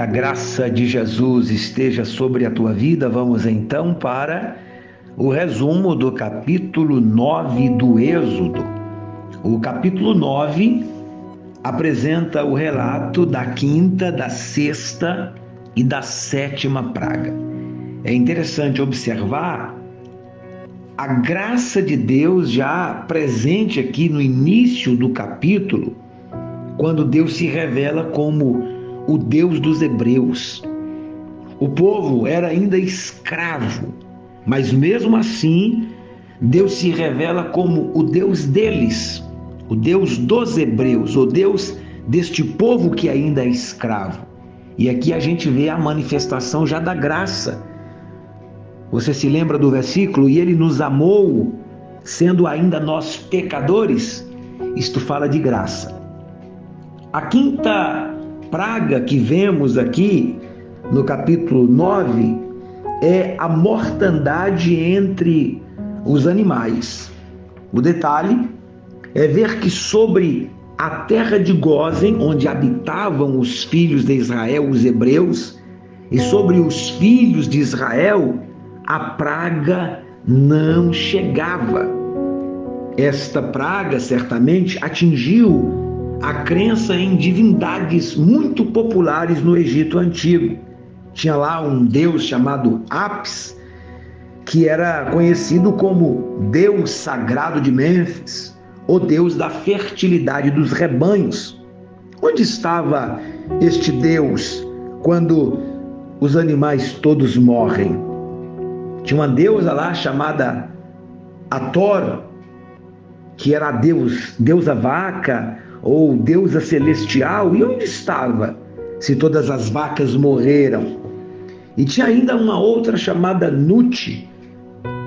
a graça de Jesus esteja sobre a tua vida. Vamos então para o resumo do capítulo 9 do Êxodo. O capítulo 9 apresenta o relato da quinta, da sexta e da sétima praga. É interessante observar a graça de Deus já presente aqui no início do capítulo, quando Deus se revela como o Deus dos hebreus. O povo era ainda escravo, mas mesmo assim Deus se revela como o Deus deles, o Deus dos hebreus, o Deus deste povo que ainda é escravo. E aqui a gente vê a manifestação já da graça. Você se lembra do versículo? E ele nos amou, sendo ainda nós pecadores. Isto fala de graça. A quinta praga que vemos aqui no capítulo 9 é a mortandade entre os animais. O detalhe é ver que sobre a terra de Gósen, onde habitavam os filhos de Israel, os hebreus, e sobre os filhos de Israel, a praga não chegava. Esta praga certamente atingiu a crença em divindades muito populares no Egito Antigo. Tinha lá um deus chamado Apis, que era conhecido como Deus Sagrado de Mênfis, o Deus da fertilidade dos rebanhos. Onde estava este Deus quando os animais todos morrem? Tinha uma deusa lá chamada Hathor, que era a deusa vaca ou deusa celestial. E onde estava se todas as vacas morreram? E tinha ainda uma outra chamada Nut,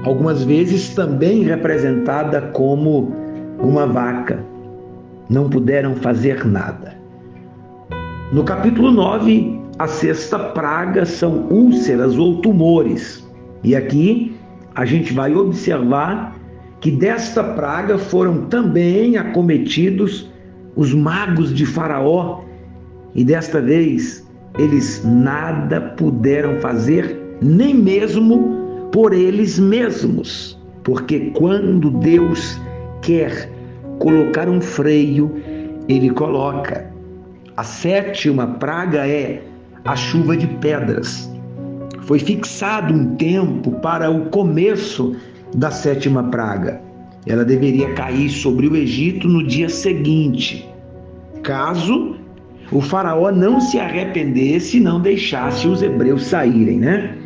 algumas vezes também representada como uma vaca. Não puderam fazer nada. No capítulo 9, a sexta praga são úlceras ou tumores. E aqui a gente vai observar que desta praga foram também acometidos os magos de Faraó. E desta vez eles nada puderam fazer, nem mesmo por eles mesmos. Porque quando Deus quer colocar um freio, ele coloca. A sétima praga é a chuva de pedras. Foi fixado um tempo para o começo da sétima praga. Ela deveria cair sobre o Egito no dia seguinte, caso o faraó não se arrependesse e não deixasse os hebreus saírem, né?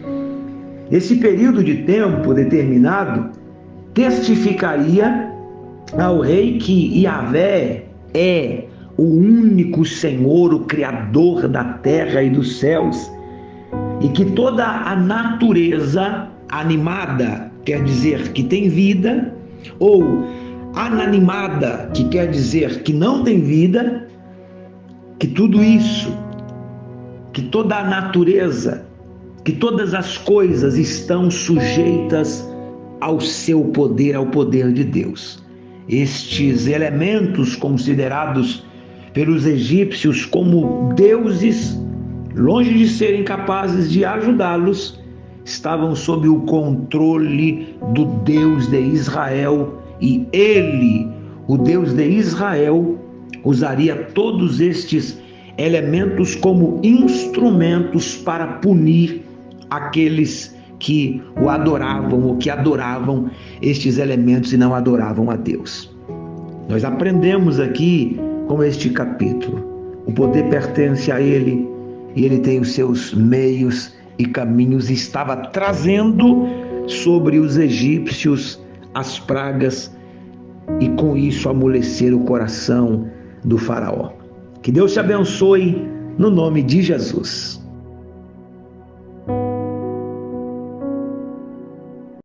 Esse período de tempo determinado testificaria ao rei que Yahvé é o único Senhor, o Criador da terra e dos céus, e que toda a natureza animada quer dizer que tem vida, ou ananimada, que quer dizer que não tem vida, que tudo isso, que toda a natureza, que todas as coisas estão sujeitas ao seu poder, ao poder de Deus. Estes elementos considerados pelos egípcios como deuses, longe de serem capazes de ajudá-los, estavam sob o controle do Deus de Israel, e ele, o Deus de Israel, usaria todos estes elementos como instrumentos para punir aqueles que o adoravam ou que adoravam estes elementos e não adoravam a Deus. Nós aprendemos aqui com este capítulo: o poder pertence a ele e ele tem os seus meios e caminhos, e estava trazendo sobre os egípcios as pragas e com isso amolecer o coração do faraó. Que Deus te abençoe no nome de Jesus.